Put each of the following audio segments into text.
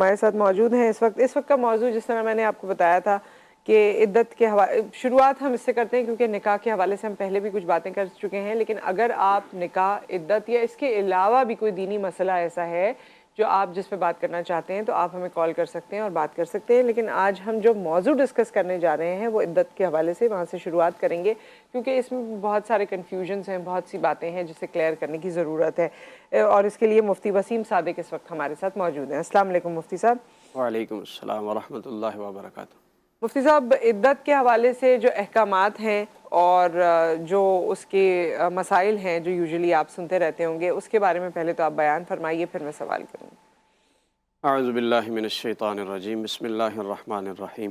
ہمارے ساتھ موجود ہیں اس وقت کا موضوع جس طرح میں نے آپ کو بتایا تھا کہ عدت کے شروعات ہم اس سے کرتے ہیں کیونکہ نکاح کے حوالے سے ہم پہلے بھی کچھ باتیں کر چکے ہیں، لیکن اگر آپ نکاح، عدت یا اس کے علاوہ بھی کوئی دینی مسئلہ ایسا ہے جو آپ جس پہ بات کرنا چاہتے ہیں تو آپ ہمیں کال کر سکتے ہیں اور بات کر سکتے ہیں. لیکن آج ہم جو موضوع ڈسکس کرنے جا رہے ہیں وہ عدت کے حوالے سے وہاں سے شروعات کریں گے، کیونکہ اس میں بہت سارے کنفیوژنز ہیں، بہت سی باتیں ہیں جسے کلیئر کرنے کی ضرورت ہے، اور اس کے لیے مفتی وسیم صادق اس وقت ہمارے ساتھ موجود ہیں. السلام علیکم مفتی صاحب. وعلیکم السلام ورحمۃ اللہ وبرکاتہ. مفتی صاحب، عدت کے حوالے سے جو احکامات ہیں اور جو اس کے مسائل ہیں جو یوزلی آپ سنتے رہتے ہوں گے، اس کے بارے میں پہلے تو آپ بیان فرمائیے، پھر میں سوال کروں گی. اعوذ باللہ من الشیطان الرجیم. بسم اللہ الرحمن الرحیم.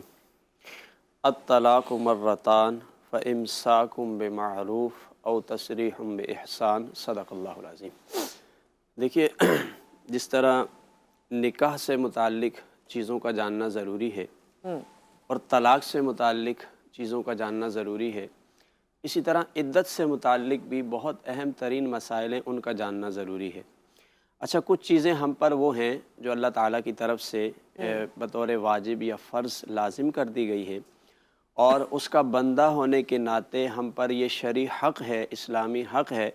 الطلاق مرتان فامساک بمعروف او تسریح باحسان. صدق اللہ العظیم. دیکھیے، جس طرح نکاح سے متعلق چیزوں کا جاننا ضروری ہے اور طلاق سے متعلق چیزوں کا جاننا ضروری ہے، اسی طرح عدت سے متعلق بھی بہت اہم ترین مسائل ہیں، ان کا جاننا ضروری ہے. اچھا، کچھ چیزیں ہم پر وہ ہیں جو اللہ تعالیٰ کی طرف سے بطور واجب یا فرض لازم کر دی گئی ہیں، اور اس کا بندہ ہونے کے ناطے ہم پر یہ شرعی حق ہے، اسلامی حق ہے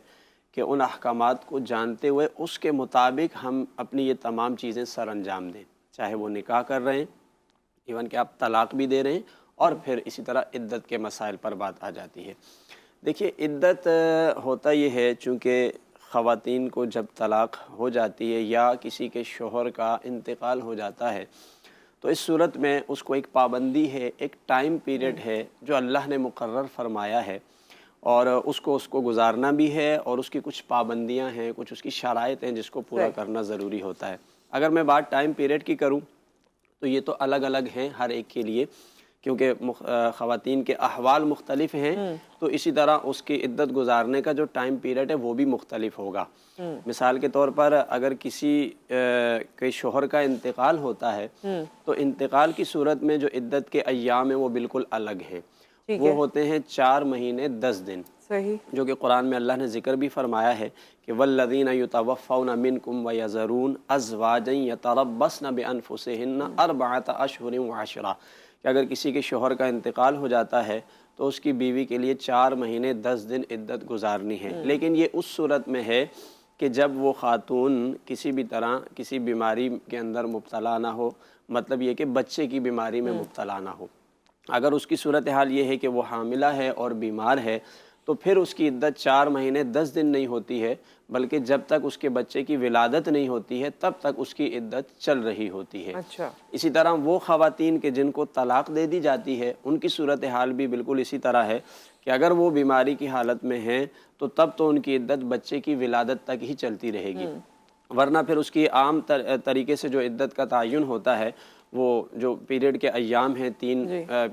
کہ ان احکامات کو جانتے ہوئے اس کے مطابق ہم اپنی یہ تمام چیزیں سر انجام دیں، چاہے وہ نکاح کر رہے ہیں، ایون کہ آپ طلاق بھی دے رہے ہیں، اور پھر اسی طرح عدت کے مسائل پر بات آ جاتی ہے. دیکھیے، عدت ہوتا یہ ہے، چونکہ خواتین کو جب طلاق ہو جاتی ہے یا کسی کے شوہر کا انتقال ہو جاتا ہے تو اس صورت میں اس کو ایک پابندی ہے، ایک ٹائم پیریڈ ہے جو اللہ نے مقرر فرمایا ہے، اور اس کو گزارنا بھی ہے، اور اس کی کچھ پابندیاں ہیں، کچھ اس کی شرائط ہیں جس کو پورا کرنا ضروری ہوتا ہے. اگر میں بات ٹائم پیریڈ کی کروں تو یہ تو الگ الگ ہیں ہر ایک کے لیے، کیونکہ خواتین کے احوال مختلف ہیں، تو اسی طرح اس کی عدت گزارنے کا جو ٹائم پیریڈ ہے وہ بھی مختلف ہوگا. مثال کے طور پر اگر کسی کے شوہر کا انتقال ہوتا ہے تو انتقال کی صورت میں جو عدت کے ایام ہیں وہ بالکل الگ ہیں. وہ ہوتے ہیں 4 مہینے 10 دن، جو کہ قرآن میں اللہ نے ذکر بھی فرمایا ہے کہ والذین یتوفون منکم ویذرون ازواجا یتربصن بانفسہن 4 اشہر وعشرہ، کہ اگر کسی کے شوہر کا انتقال ہو جاتا ہے تو اس کی بیوی کے لیے 4 مہینے 10 دن عدت گزارنی ہے. لیکن یہ اس صورت میں ہے کہ جب وہ خاتون کسی بھی طرح کسی بیماری کے اندر مبتلا نہ ہو، مطلب یہ کہ بچے کی بیماری میں مبتلا نہ ہو. اگر اس کی صورتحال یہ ہے کہ وہ حاملہ ہے اور بیمار ہے تو پھر اس کی عدت 4 مہینے 10 دن نہیں ہوتی ہے، بلکہ جب تک اس کے بچے کی ولادت نہیں ہوتی ہے تب تک اس کی عدت چل رہی ہوتی ہے. اسی طرح وہ خواتین کہ جن کو طلاق دے دی جاتی ہے، ان کی صورتحال بھی بالکل اسی طرح ہے کہ اگر وہ بیماری کی حالت میں ہیں تو تب تو ان کی عدت بچے کی ولادت تک ہی چلتی رہے گی، ورنہ پھر اس کی عام طریقے سے جو عدت کا تعین ہوتا ہے وہ جو پیریڈ کے ایام ہیں 3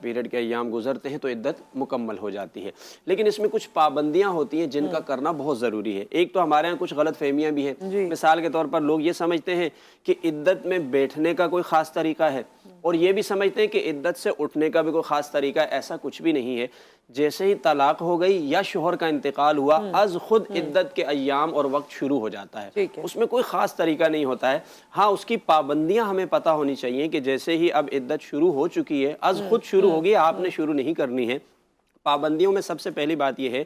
پیریڈ کے ایام گزرتے ہیں تو عدت مکمل ہو جاتی ہے. لیکن اس میں کچھ پابندیاں ہوتی ہیں جن کا کرنا بہت ضروری ہے. ایک تو ہمارے ہاں کچھ غلط فہمیاں بھی ہیں. مثال کے طور پر لوگ یہ سمجھتے ہیں کہ عدت میں بیٹھنے کا کوئی خاص طریقہ ہے، اور یہ بھی سمجھتے ہیں کہ عدت سے اٹھنے کا بھی کوئی خاص طریقہ ہے. ایسا کچھ بھی نہیں ہے. جیسے ہی طلاق ہو گئی یا شوہر کا انتقال ہوا، از خود عدت کے ایام اور وقت شروع ہو جاتا ہے. اس میں کوئی خاص طریقہ نہیں ہوتا ہے. ہاں، اس کی پابندیاں ہمیں پتہ ہونی چاہیے کہ جیسے ہی اب عدت شروع ہو چکی ہے، از خود شروع ہوگی، آپ نے شروع نہیں کرنی ہے. پابندیوں میں سب سے پہلی بات یہ ہے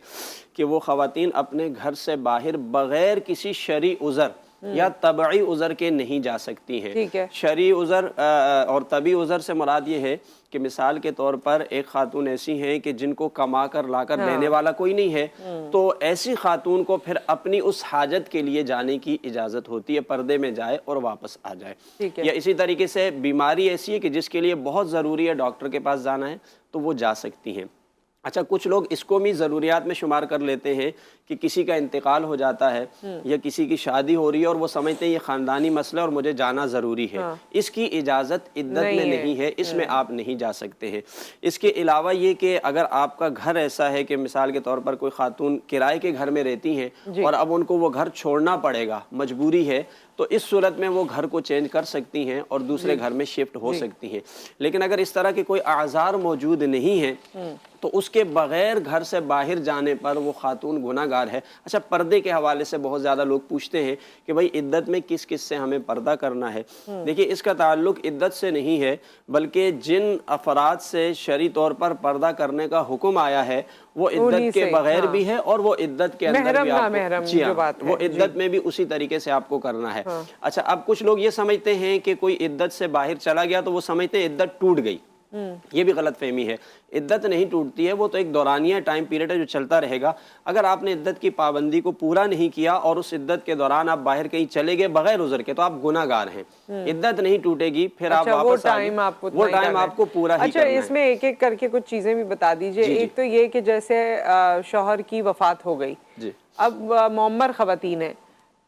کہ وہ خواتین اپنے گھر سے باہر بغیر کسی شرعی عذر یا طبعی عذر کے نہیں جا سکتی ہیں. شرعی عذر اور طبعی عذر سے مراد یہ ہے کہ مثال کے طور پر ایک خاتون ایسی ہیں کہ جن کو کما کر لا کر دینے والا کوئی نہیں ہے، تو ایسی خاتون کو پھر اپنی اس حاجت کے لیے جانے کی اجازت ہوتی ہے، پردے میں جائے اور واپس آ جائے. یا اسی طریقے سے بیماری ایسی ہے کہ جس کے لیے بہت ضروری ہے ڈاکٹر کے پاس جانا ہے تو وہ جا سکتی ہیں. اچھا، کچھ لوگ اس کو بھی ضروریات میں شمار کر لیتے ہیں کہ کسی کا انتقال ہو جاتا ہے یا کسی کی شادی ہو رہی ہے اور وہ سمجھتے ہیں یہ خاندانی مسئلہ اور مجھے جانا ضروری ہے. اس کی اجازت عدت میں نہیں ہے، اس میں آپ نہیں جا سکتے ہیں. اس کے علاوہ یہ کہ اگر آپ کا گھر ایسا ہے کہ مثال کے طور پر کوئی خاتون کرائے کے گھر میں رہتی ہیں اور اب ان کو وہ گھر چھوڑنا پڑے گا، مجبوری ہے، تو اس صورت میں وہ گھر کو چینج کر سکتی ہیں اور دوسرے گھر میں شفٹ ہو سکتی ہیں. لیکن اگر اس طرح کے کوئی اعذار موجود نہیں ہیں تو اس کے بغیر گھر سے باہر جانے پر وہ خاتون گناہ گار ہے۔ اچھا، پردے کے حوالے سے بہت زیادہ لوگ پوچھتے ہیں کہ بھائی عدت میں کس کس سے ہمیں پردہ کرنا ہے۔ دیکھیے، اس کا تعلق عدت سے نہیں ہے، بلکہ جن افراد سے شرعی طور پر پردہ کرنے کا حکم آیا ہے وہ عدت کے بغیر بھی ہے اور وہ عدت کے اندر بھی آپ کو، جی ہاں، وہ عدت میں بھی اسی طریقے سے آپ کو کرنا ہے۔ اچھا، اب کچھ لوگ یہ سمجھتے ہیں کہ کوئی عدت سے باہر چلا گیا تو وہ سمجھتے ہیں عدت ٹوٹ گئی، یہ بھی غلط فہمی ہے۔ عدت نہیں ٹوٹتی ہے، وہ تو ایک دورانیہ ٹائم پیریڈ ہے جو چلتا رہے گا۔ اگر آپ نے عدت کی پابندی کو پورا نہیں کیا اور اس عدت کے دوران آپ باہر کہیں چلے گئے بغیر عذر کے، تو آپ گناہ گار ہیں۔ عدت نہیں ٹوٹے گی، پھر آپ واپس آ جائیں، وہ ٹائم آپ کو پورا ہی کرنا ہے۔ اچھا، اس میں ایک ایک کر کے کچھ چیزیں بھی بتا دیجئے۔ ایک تو یہ کہ جیسے شوہر کی وفات ہو گئی، اب معمر خواتین ہیں،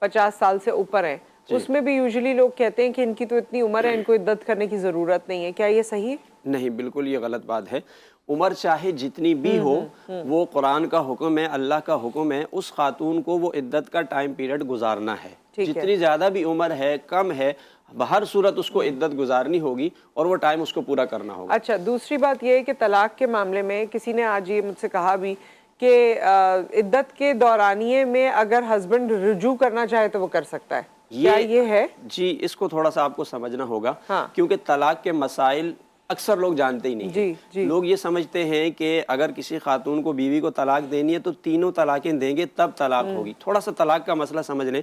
50 سال سے اوپر ہیں، اس میں بھی یوزلی لوگ کہتے ہیں کہ ان کی تو اتنی عمر ہے، ان کو عدت کرنے کی ضرورت نہیں ہے، کیا یہ صحیح؟ نہیں، بالکل یہ غلط بات ہے۔ عمر چاہے جتنی بھی ہو، وہ قرآن کا حکم ہے، اللہ کا حکم ہے، اس خاتون کو وہ عدت کا ٹائم پیریڈ گزارنا ہے۔ جتنی زیادہ بھی عمر ہے، کم ہے، بہر صورت اس کو عدت گزارنی ہوگی اور وہ ٹائم اس کو پورا کرنا ہوگا۔ اچھا، دوسری بات یہ ہے کہ طلاق کے معاملے میں کسی نے آج یہ مجھ سے کہا بھی کہ عدت کے دورانیے میں اگر ہسبینڈ رجوع کرنا چاہے تو وہ کر سکتا ہے، کیا یہ ہے؟ جی، اس کو تھوڑا سا آپ کو سمجھنا ہوگا، کیونکہ طلاق کے مسائل اکثر لوگ جانتے ہی نہیں ہیں۔ لوگ یہ سمجھتے ہیں کہ اگر کسی خاتون کو بیوی کو طلاق دینی ہے تو تینوں طلاقیں دیں گے تب طلاق ہوگی۔ تھوڑا سا طلاق کا مسئلہ سمجھ لیں،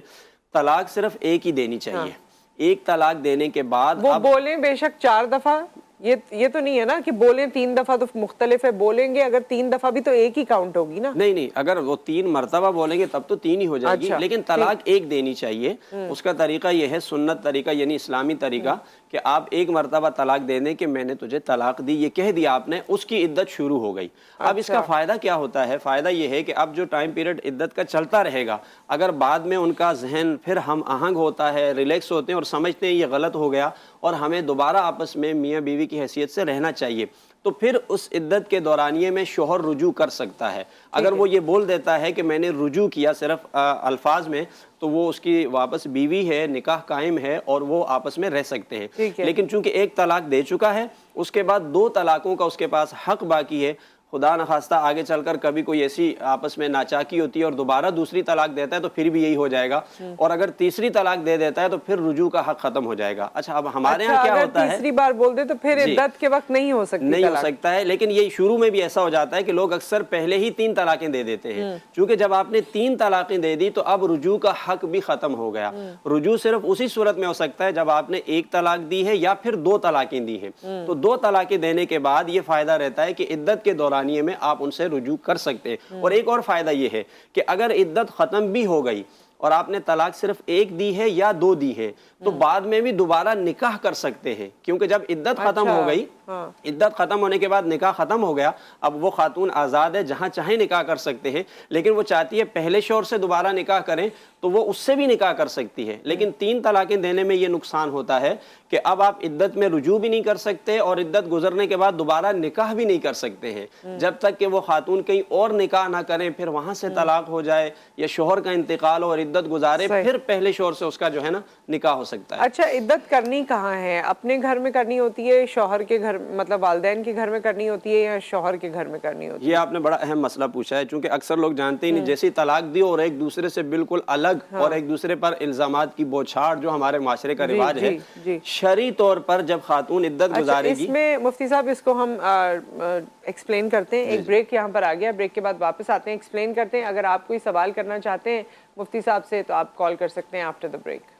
طلاق صرف ایک ہی دینی چاہیے۔ ایک طلاق دینے کے بعد وہ بولیں بے شک 4 دفعہ، یہ تو نہیں ہے نا کہ بولیں 3 دفعہ تو مختلف ہے، بولیں گے اگر 3 دفعہ بھی تو ایک ہی کاؤنٹ ہوگی نا۔ نہیں، اگر وہ 3 مرتبہ بولیں گے تب تو 3 ہی ہو جائے گی، لیکن طلاق ایک دینی چاہیے۔ اس کا طریقہ یہ ہے، سنت طریقہ یعنی اسلامی طریقہ، کہ آپ ایک مرتبہ طلاق دے دیں کہ میں نے تجھے طلاق دی، یہ کہہ دیا آپ نے، اس کی عدت شروع ہو گئی۔ اب اس کا فائدہ کیا ہوتا ہے؟ فائدہ یہ ہے کہ اب جو ٹائم پیریڈ عدت کا چلتا رہے گا، اگر بعد میں ان کا ذہن پھر ہم آہنگ ہوتا ہے، ریلیکس ہوتے ہیں اور سمجھتے ہیں یہ غلط ہو گیا اور ہمیں دوبارہ آپس میں میاں بیوی کی حیثیت سے رہنا چاہیے، تو پھر اس عدت کے دورانیے میں شوہر رجوع کر سکتا ہے۔ اگر وہ یہ بول دیتا ہے کہ میں نے رجوع کیا صرف الفاظ میں، تو وہ اس کی واپس بیوی ہے، نکاح قائم ہے اور وہ آپس میں رہ سکتے ہیں۔ لیکن چونکہ ایک طلاق دے چکا ہے، اس کے بعد 2 طلاقوں کا اس کے پاس حق باقی ہے۔ خدا نخواستہ آگے چل کر کبھی کوئی ایسی آپس میں ناچاکی ہوتی ہے اور دوبارہ دوسری طلاق دیتا ہے تو پھر بھی یہی ہو جائے گا، اور اگر تیسری طلاق دے دیتا ہے تو پھر رجوع کا حق ختم ہو جائے گا۔ اچھا، اب ہمارے ہاں کیا ہوتا ہے، تیسری بار بول دے تو پھر عدت کے وقت نہیں ہو سکتی، نہیں ہو سکتا ہے، لیکن یہ شروع میں بھی ایسا ہو جاتا ہے کہ لوگ اکثر پہلے ہی 3 طلاقیں دے دیتے ہیں۔ چونکہ جب آپ نے 3 طلاقیں دے دی تو اب رجوع کا حق بھی ختم ہو گیا۔ رجوع صرف اسی صورت میں ہو سکتا ہے جب آپ نے 1 طلاق دی ہے یا پھر 2 طلاقیں دی ہیں۔ تو 2 طلاقیں دینے کے بعد یہ فائدہ رہتا ہے کہ عدت کے دورانیے میں آپ ان سے رجوع کر سکتے ہیں۔ اور ایک اور فائدہ یہ ہے کہ اگر عدت ختم بھی ہو گئی اور آپ نے طلاق صرف 1 دی ہے یا 2 دی ہے تو بعد میں بھی دوبارہ نکاح کر سکتے ہیں، کیونکہ جب عدت ختم ہو گئی، عدت ختم ہونے کے بعد نکاح ختم ہو گیا، اب وہ خاتون آزاد ہے، جہاں چاہیں نکاح کر سکتے ہیں۔ لیکن وہ چاہتی ہے پہلے شوہر سے دوبارہ نکاح کریں تو وہ اس سے بھی نکاح کر سکتی ہے، لیکن 3 طلاقیں دینے میں یہ نقصان ہوتا ہے کہ اب آپ عدت میں رجوع بھی نہیں کر سکتے اور عدت گزرنے کے بعد دوبارہ نکاح بھی نہیں کر سکتے ہیں، جب تک کہ وہ خاتون کہیں اور نکاح نہ کریں، پھر وہاں سے طلاق ہو جائے یا شوہر کا انتقال ہو اور عدت گزارے، پھر پہلے شوہر سے اس کا جو ہے نا نکاح ہو سکتا ہے۔ اچھا، عدت کرنی کہاں ہے؟ اپنے گھر میں کرنی ہوتی ہے، شوہر کے گھر مطلب والدین کے گھر میں کرنی ہوتی ہے، یا شوہر کے گھر میں کرنی ہوتی ہے؟ یہ آپ نے بڑا اہم مسئلہ پوچھا ہے، چونکہ اکثر لوگ جانتے ہی نہیں، جیسی طلاق دی اور ایک دوسرے سے بالکل الگ اور ایک دوسرے پر الزامات کی بوچھاڑ جو ہمارے معاشرے کا رواج ہے، شرعی طور پر جب خاتون عدت گزارے گی۔ اس میں مفتی صاحب اس کو ہم ایکسپلین کرتے ہیں، ایک بریک یہاں پر آ گیا، بریک کے بعد واپس آتے ہیں، ایکسپلین کرتے ہیں۔ اگر آپ کوئی سوال کرنا چاہتے ہیں مفتی صاحب سے تو آپ کال کر سکتے ہیں after the break.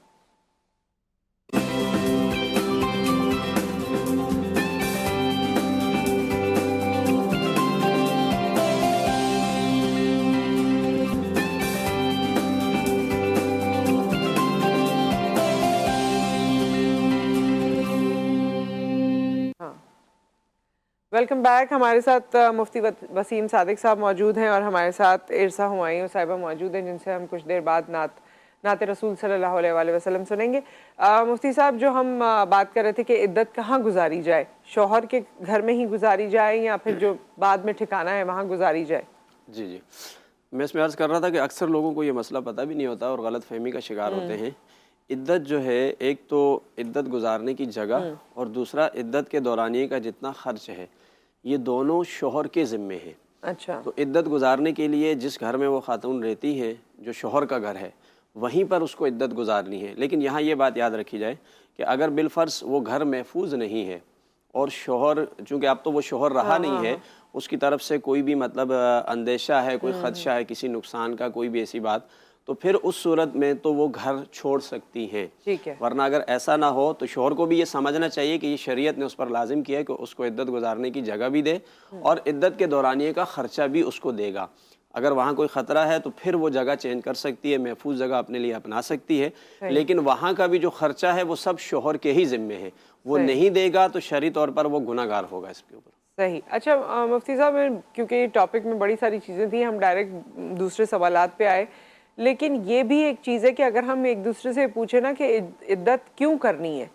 Welcome back. ہمارے ساتھ مفتی وسیم صادق صاحب موجود ہیں اور ہمارے ساتھ ارسا ہمایوں صاحبہ موجود ہیں، جن سے ہم کچھ دیر بعد نعت رسول صلی اللہ علیہ وآلہ وسلم سنیں گے۔ مفتی صاحب، جو ہم بات کر رہے تھے کہ عدت کہاں گزاری جائے، شوہر کے گھر میں ہی گزاری جائے یا پھر جو بعد میں ٹھکانہ ہے وہاں گزاری جائے؟ جی، میں اس میں عرض کر رہا تھا کہ اکثر لوگوں کو یہ مسئلہ پتہ بھی نہیں ہوتا اور غلط فہمی کا شکار ہوتے ہیں۔ عدت جو ہے، ایک تو عدت گزارنے کی جگہ اور دوسرا عدت کے دورانیے کا جتنا خرچ ہے، یہ دونوں شوہر کے ذمے ہیں۔ اچھا، تو عدت گزارنے کے لیے جس گھر میں وہ خاتون رہتی ہے، جو شوہر کا گھر ہے، وہیں پر اس کو عدت گزارنی ہے۔ لیکن یہاں یہ بات یاد رکھی جائے کہ اگر بالفرض وہ گھر محفوظ نہیں ہے اور شوہر، چونکہ اب تو وہ شوہر رہا نہیں ہے، اس کی طرف سے کوئی بھی مطلب اندیشہ ہے، کوئی خدشہ ہے کسی نقصان کا، کوئی بھی ایسی بات، تو پھر اس صورت میں تو وہ گھر چھوڑ سکتی ہیں۔ ٹھیک ہے، ورنہ اگر ایسا نہ ہو تو شوہر کو بھی یہ سمجھنا چاہیے کہ یہ شریعت نے اس پر لازم کیا ہے کہ اس کو عدت گزارنے کی جگہ بھی دے اور عدت کے دورانیے کا خرچہ بھی اس کو دے گا۔ اگر وہاں کوئی خطرہ ہے تو پھر وہ جگہ چینج کر سکتی ہے، محفوظ جگہ اپنے لیے اپنا سکتی ہے، لیکن وہاں کا بھی جو خرچہ ہے وہ سب شوہر کے ہی ذمے ہے۔ وہ نہیں دے گا تو شرعی طور پر وہ گناہ گار ہوگا اس کے اوپر۔ صحیح۔ اچھا مفتی صاحب، کیونکہ یہ ٹاپک میں بڑی ساری چیزیں تھیں، ہم ڈائریکٹ دوسرے سوالات پہ آئے، لیکن یہ بھی ایک چیز ہے کہ اگر ہم ایک دوسرے سے پوچھیں نا کہ عدت کیوں کرنی ہے،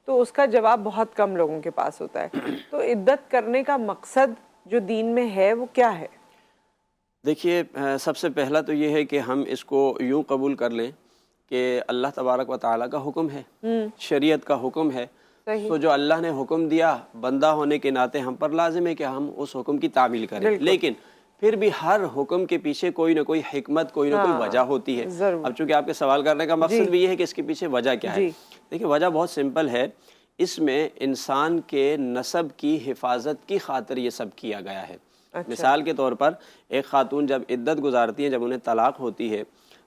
تو اس کا جواب بہت کم لوگوں کے پاس ہوتا ہے۔ تو عدت کرنے کا مقصد جو دین میں ہے وہ کیا ہے؟ دیکھیے، سب سے پہلا تو یہ ہے کہ ہم اس کو یوں قبول کر لیں کہ اللہ تبارک و تعالیٰ کا حکم ہے، شریعت کا حکم ہے، تو جو اللہ نے حکم دیا، بندہ ہونے کے ناطے ہم پر لازم ہے کہ ہم اس حکم کی تعمیل کریں۔ لیکن پھر بھی ہر حکم کے پیچھے کوئی نہ کوئی حکمت، کوئی نہ کوئی وجہ ہوتی ہے۔ اب چونکہ آپ کے سوال کرنے کا مقصد بھی یہ ہے کہ اس کے پیچھے وجہ کیا ہے۔ دیکھیے، وجہ بہت سمپل ہے، اس میں انسان کے نسب کی حفاظت کی خاطر یہ سب کیا گیا ہے۔ مثال کے طور پر ایک خاتون جب عدت گزارتی ہے، جب انہیں طلاق ہوتی ہے،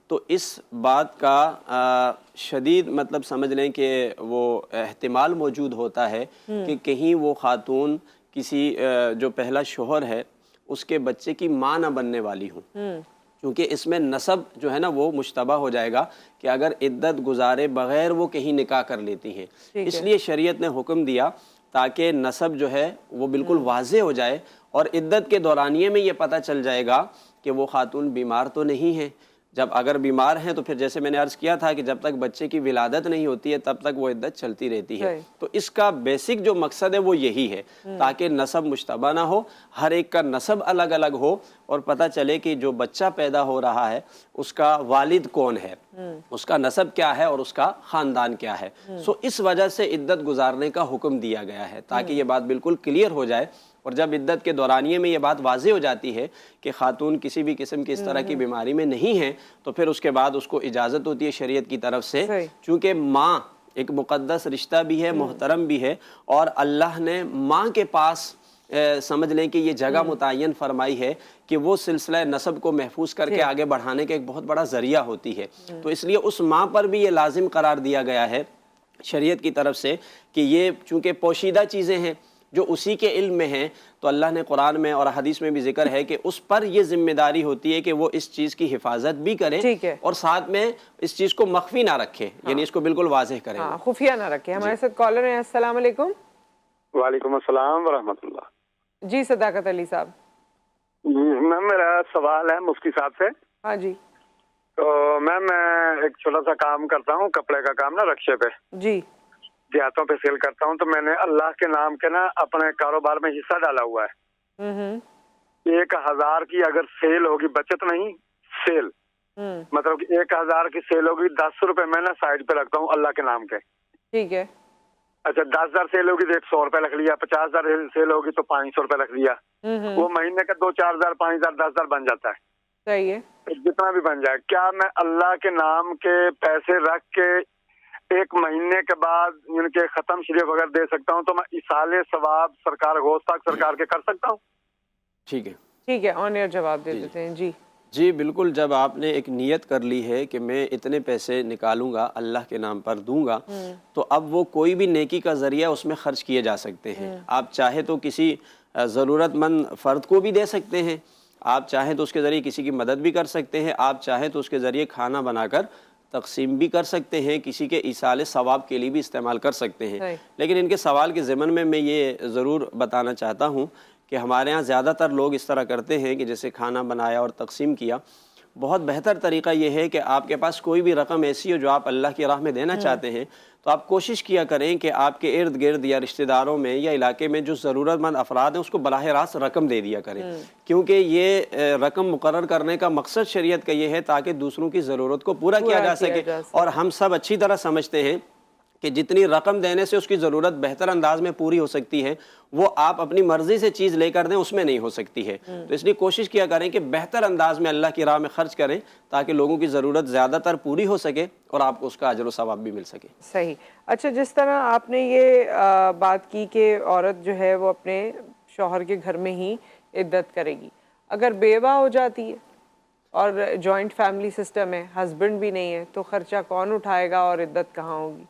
تو اس بات کا شدید مطلب سمجھ لیں کہ وہ احتمال موجود ہوتا ہے کہ کہیں وہ خاتون کسی جو پہلا شوہر ہے اس کے بچے کی ماں نہ بننے والی ہوں، کیونکہ اس میں نسب جو ہے نا وہ مشتبہ ہو جائے گا کہ اگر عدت گزارے بغیر وہ کہیں نکاح کر لیتی ہیں۔ اس لیے شریعت نے حکم دیا تاکہ نسب جو ہے وہ بالکل واضح ہو جائے اور عدت کے دورانیے میں یہ پتہ چل جائے گا کہ وہ خاتون بیمار تو نہیں ہے۔ جب اگر بیمار ہیں تو پھر جیسے میں نے عرض کیا تھا کہ جب تک بچے کی ولادت نہیں ہوتی ہے تب تک وہ عدت چلتی رہتی ہے۔ تو اس کا بیسک جو مقصد ہے وہ یہی ہے، تاکہ نسب مشتبہ نہ ہو، ہر ایک کا نسب الگ الگ ہو اور پتہ چلے کہ جو بچہ پیدا ہو رہا ہے اس کا والد کون ہے، اس کا نسب کیا ہے اور اس کا خاندان کیا ہے۔ اس وجہ سے عدت گزارنے کا حکم دیا گیا ہے، تاکہ یہ بات بالکل کلیئر ہو جائے۔ اور جب عدت کے دورانیے میں یہ بات واضح ہو جاتی ہے کہ خاتون کسی بھی قسم کی اس طرح کی بیماری میں نہیں ہے، تو پھر اس کے بعد اس کو اجازت ہوتی ہے شریعت کی طرف سے، چونکہ ماں ایک مقدس رشتہ بھی ہے، محترم بھی ہے، اور اللہ نے ماں کے پاس سمجھ لیں کہ یہ جگہ متعین فرمائی ہے کہ وہ سلسلہ نسب کو محفوظ کر کے آگے بڑھانے کا ایک بہت بڑا ذریعہ ہوتی ہے۔ تو اس لیے اس ماں پر بھی یہ لازم قرار دیا گیا ہے شریعت کی طرف سے کہ یہ چونکہ پوشیدہ چیزیں ہیں جو اسی کے علم میں ہیں، تو اللہ نے قرآن میں اور حدیث میں بھی ذکر ہے کہ اس پر یہ ذمہ داری ہوتی ہے کہ وہ اس چیز کی حفاظت بھی کرے اور ساتھ میں اس چیز کو مخفی نہ رکھے، یعنی اس کو بالکل واضح کرے، خفیہ نہ رکھے۔ ہمارے ساتھ کالر ہیں، السلام علیکم۔ وعلیکم السلام ورحمۃ اللہ۔ جی صداقت علی صاحب۔ میم میرا سوال ہے مفتی صاحب سے۔ ہاں جی۔ تو میم میں ایک چھوٹا سا کام کرتا ہوں، کپڑے کا کام نا، رکشے پہ جی دیہاتوں پہ سیل کرتا ہوں، تو میں نے اللہ کے نام کے نا اپنے کاروبار میں حصہ ڈالا ہوا ہے۔ 1000 کی اگر سیل ہوگی، بچت نہیں، سیل مطلب کہ 1000 کی سیل ہوگی، 10 روپے میں نا سائڈ پہ رکھتا ہوں اللہ کے نام کے۔ ٹھیک ہے۔ اچھا 10,000 سیل ہوگی تو 100 روپے رکھ لیا، 50,000 سیل ہوگی تو 500 روپے رکھ لیا۔ وہ مہینے کا 2-4,000 5,000 10,000 بن جاتا ہے۔ صحیح ہے۔ جتنا بھی بن جائے، کیا میں اللہ کے نام کے پیسے رکھ کے 1 مہینے کے بعد ان کے ختم شریف اگر دے سکتا ہوں تو میں ایصال ثواب سرکار غوث پاک سرکار کے کر سکتا ہوں؟ ٹھیک ہے، ٹھیک ہے، آن ایئر جواب دے دیتے ہیں۔ جی جی بالکل، جب آپ نے ایک نیت کر لی ہے کہ میں اتنے پیسے نکالوں گا اللہ کے نام پر دوں گا، تو اب وہ کوئی بھی نیکی کا ذریعہ اس میں خرچ کیے جا سکتے ہیں۔ آپ چاہے تو کسی ضرورت مند فرد کو بھی دے سکتے ہیں، آپ چاہیں تو اس کے ذریعے کسی کی مدد بھی کر سکتے ہیں، آپ چاہیں تو اس کے ذریعے کھانا بنا کر تقسیم بھی کر سکتے ہیں، کسی کے ایصال ثواب کے لیے بھی استعمال کر سکتے ہیں۔ لیکن ان کے سوال کے ضمن میں یہ ضرور بتانا چاہتا ہوں کہ ہمارے ہاں زیادہ تر لوگ اس طرح کرتے ہیں کہ جیسے کھانا بنایا اور تقسیم کیا۔ بہت بہتر طریقہ یہ ہے کہ آپ کے پاس کوئی بھی رقم ایسی ہو جو آپ اللہ کی راہ میں دینا چاہتے ہیں، تو آپ کوشش کیا کریں کہ آپ کے ارد گرد یا رشتہ داروں میں یا علاقے میں جو ضرورت مند افراد ہیں اس کو براہ راست رقم دے دیا کریں، کیونکہ یہ رقم مقرر کرنے کا مقصد شریعت کا یہ ہے تاکہ دوسروں کی ضرورت کو پورا کیا جا سکے۔ اور ہم سب اچھی طرح سمجھتے ہیں کہ جتنی رقم دینے سے اس کی ضرورت بہتر انداز میں پوری ہو سکتی ہے وہ آپ اپنی مرضی سے چیز لے کر دیں اس میں نہیں ہو سکتی ہے. تو اس لیے کوشش کیا کریں کہ بہتر انداز میں اللہ کی راہ میں خرچ کریں تاکہ لوگوں کی ضرورت زیادہ تر پوری ہو سکے اور آپ کو اس کا اجر و ثواب بھی مل سکے. صحیح. اچھا، جس طرح آپ نے یہ بات کی کہ عورت جو ہے وہ اپنے شوہر کے گھر میں ہی عدت کرے گی، اگر بیوہ ہو جاتی ہے اور جوائنٹ فیملی سسٹم ہے، ہسبینڈ بھی نہیں ہے، تو خرچہ کون اٹھائے گا اور عدت کہاں ہوگی؟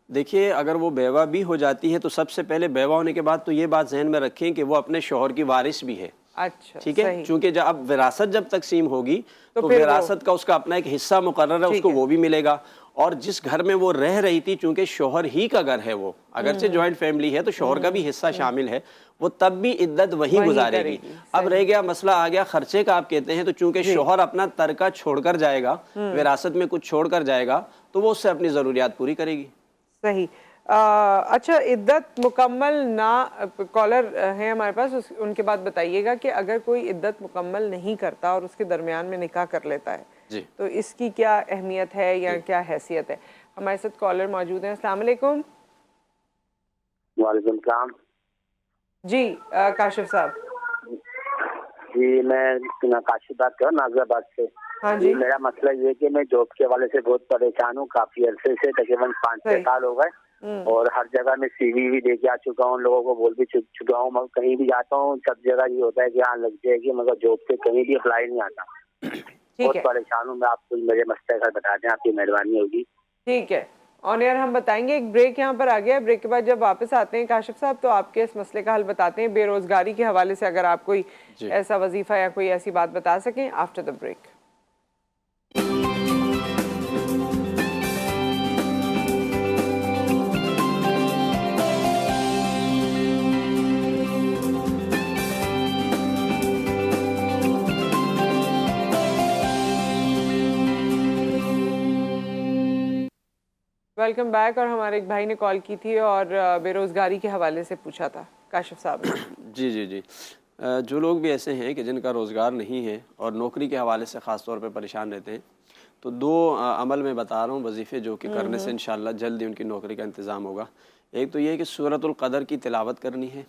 دیکھیے اگر وہ بیوہ بھی ہو جاتی ہے تو سب سے پہلے بیوہ ہونے کے بعد تو یہ بات ذہن میں رکھیں کہ وہ اپنے شوہر کی وارث بھی ہے. اچھا، ٹھیک ہے، صحیح. چونکہ جب اب وراثت جب تقسیم ہوگی تو پھر وراثت کا اس کا اپنا ایک حصہ مقرر ہے، اس کو وہ بھی ملے گا. اور جس گھر میں وہ رہ رہی تھی چونکہ شوہر ہی کا گھر ہے، وہ اگرچہ جوائنٹ فیملی ہے تو شوہر کا بھی حصہ شامل ہے، وہ تب بھی عدت وہی گزارے گی. اب رہ گیا مسئلہ آ گیا خرچے کا، آپ کہتے ہیں تو چونکہ شوہر اپنا ترکہ چھوڑ کر جائے گا، وراثت میں کچھ چھوڑ کر جائے گا تو وہ اس سے اپنی ضروریات پوری کرے گی. صحیح. اچھا، عدت مکمل نہ، کالر ہیں ہمارے پاس، ان کے بعد بتائیے گا کہ اگر کوئی عدت مکمل نہیں کرتا اور اس کے درمیان میں نکاح کر لیتا ہے تو اس کی کیا اہمیت ہے یا کیا حیثیت ہے؟ ہمارے ساتھ کالر موجود ہیں. السلام علیکم. وعلیکم السلام. جی کاشف صاحب. جی میں کاشف بات کر رہا ہوں نازر آباد سے. ہاں جی. میرا مسئلہ یہ ہے کہ میں جاب کے حوالے سے بہت پریشان ہوں، کافی عرصے سے، تقریباً 5-6 سال ہو گئے، اور ہر جگہ میں سی وی بھی دے کے آ چکا ہوں، لوگوں کو بول بھی چکا ہوں، مگر کہیں بھی جاتا ہوں سب جگہ یہ ہوتا ہے کہ ہاں لگ جائے گی، مگر جاب سے کہیں بھی اپلائی نہیں آتا. بہت پریشان ہوں میں. آپ کو میرے مسئلے کا بتا دیں، آپ کی مہربانی ہوگی. ٹھیک ہے، آن ایئر ہم بتائیں گے. ایک بریک یہاں پر آ گیا، بریک کے بعد جب واپس آتے ہیں کاشف صاحب تو آپ کے اس مسئلے کا حل بتاتے ہیں. بے روزگاری کے حوالے سے اگر آپ کوئی ایسا وظیفہ یا کوئی ایسی بات بتا سکیں after the break. Welcome back. اور ہمارے ایک بھائی نے کال کی تھی اور بے روزگاری کے حوالے سے پوچھا تھا کاشف صاحب نے. جی جو لوگ بھی ایسے ہیں کہ جن کا روزگار نہیں ہے اور نوکری کے حوالے سے خاص طور پہ پریشان رہتے ہیں تو 2 عمل میں بتا رہا ہوں، وظیفے جو کہ کرنے سے انشاءاللہ جلد ہی ان کی نوکری کا انتظام ہوگا. ایک تو یہ کہ سورۃ القدر کی تلاوت کرنی ہے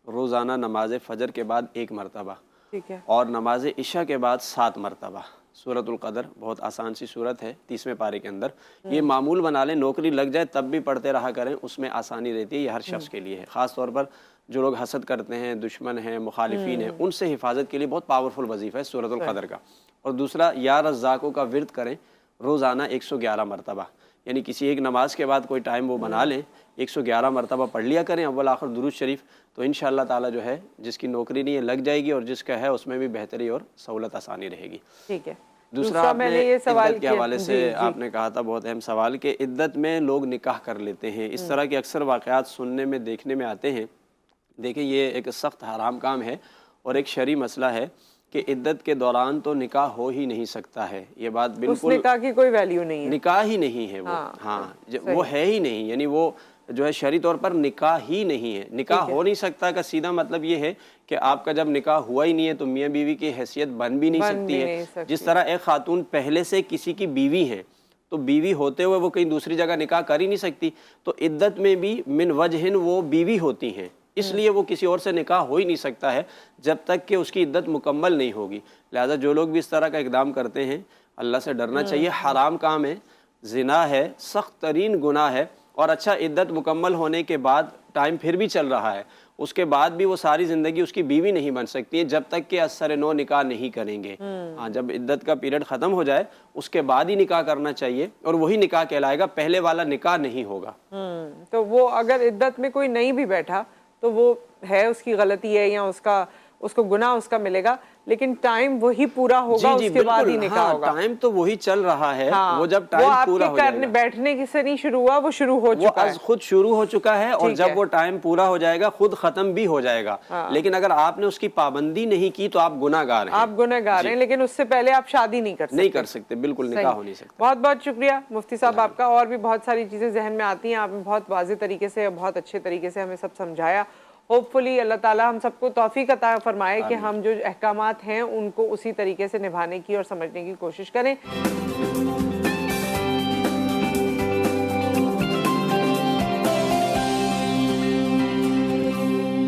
روزانہ نماز فجر کے بعد 1 مرتبہ، ٹھیک ہے، اور نماز عشاء کے بعد 7 مرتبہ. سورۃ القدر بہت آسان سی صورت ہے 30ویں پارے کے اندر. یہ معمول بنا لیں، نوکری لگ جائے تب بھی پڑھتے رہا کریں، اس میں آسانی رہتی ہے. یہ ہر شخص کے لیے ہے، خاص طور پر جو لوگ حسد کرتے ہیں، دشمن ہیں، مخالفین ہیں، ان سے حفاظت کے لیے بہت پاورفل وظیفہ ہے سورۃ القدر کا. اور دوسرا یا رزاقوں کا ورد کریں روزانہ 111 مرتبہ، یعنی کسی ایک نماز کے بعد کوئی ٹائم وہ بنا لیں، 111 مرتبہ پڑھ لیا کریں اول آخر درود شریف، تو انشاءاللہ تعالی جو ہے جس کی نوکری نہیں ہے لگ جائے گی، اور جس کا ہے اس میں بھی بہتری اور سہولت آسانی رہے گی. ٹھیک ہے. دوسرا میں نے یہ سوال عدت کے حوالے سے آپ نے کہا تھا بہت اہم سوال کہ عدت میں لوگ نکاح کر لیتے ہیں. اس طرح کے اکثر واقعات سننے میں دیکھنے میں آتے ہیں. دیکھیں یہ ایک سخت حرام کام ہے اور ایک شرعی مسئلہ ہے کہ عدت کے دوران تو نکاح ہو ہی نہیں سکتا ہے. یہ بات بالکل، اس نکاح کی کوئی ویلیو نہیں ہے، نکاح ہی نہیں ہے وہ. وہ ہے ہی نہیں، یعنی وہ جو ہے شرعی طور پر نکاح ہی نہیں ہے. نکاح ہو نہیں سکتا کا سیدھا مطلب یہ ہے کہ آپ کا جب نکاح ہوا ہی نہیں ہے تو میاں بیوی کی حیثیت بن بھی نہیں سکتی ہے. جس طرح ایک خاتون پہلے سے کسی کی بیوی ہے تو بیوی ہوتے ہوئے وہ کہیں دوسری جگہ نکاح کر ہی نہیں سکتی، تو عدت میں بھی من وجہن وہ بیوی ہوتی ہیں، اس لیے وہ کسی اور سے نکاح ہو ہی نہیں سکتا ہے جب تک کہ اس کی عدت مکمل نہیں ہوگی. لہذا جو لوگ بھی اس طرح کا اقدام کرتے ہیں اللہ سے ڈرنا چاہیے. حرام کام ہے، زنا ہے، سخت ترین گناہ ہے. اور اچھا عدت مکمل ہونے کے بعد ٹائم پھر بھی چل رہا ہے، اس کے بعد بھی وہ ساری زندگی اس کی بیوی نہیں بن سکتی ہے جب تک کہ از سر نو نکاح نہیں کریں گے. ہاں، جب عدت کا پیریڈ ختم ہو جائے اس کے بعد ہی نکاح کرنا چاہیے، اور وہی نکاح کہلائے گا، پہلے والا نکاح نہیں ہوگا. تو وہ اگر عدت میں کوئی نہیں بھی بیٹھا تو وہ ہے اس کی غلطی ہے یا اس کو گناہ اس کا ملے گا، لیکن ٹائم وہی پورا ہوگا، اس کے بعد ہی نکاح ہوگا. ٹائم تو وہی چل رہا ہے، وہ جب ٹائم پورا ہو جائے گا، بیٹھنے سے نہیں شروع ہوا، وہ شروع ہو چکا ہے، خود شروع ہو چکا ہے. اور جب وہ ٹائم پورا ہو جائے گا خود ختم بھی ہو جائے گا. لیکن اگر آپ نے اس کی پابندی نہیں کی تو آپ گناہ گار ہیں. آپ گناہ گار ہیں، لیکن اس سے پہلے آپ شادی نہیں کر سکتے. بالکل نکاح ہو نہیں سکتا. بہت بہت شکریہ مفتی صاحب آپ کا. اور بھی بہت ساری چیزیں ذہن میں آتی ہیں، آپ نے بہت واضح طریقے سے، بہت اچھے طریقے سے ہمیں سب سمجھایا. ہوپ فلی اللہ تعالیٰ ہم سب کو توفیق عطا فرمائے کہ ہم جو احکامات ہیں ان کو اسی طریقے سے نبھانے کی اور سمجھنے کی کوشش کریں.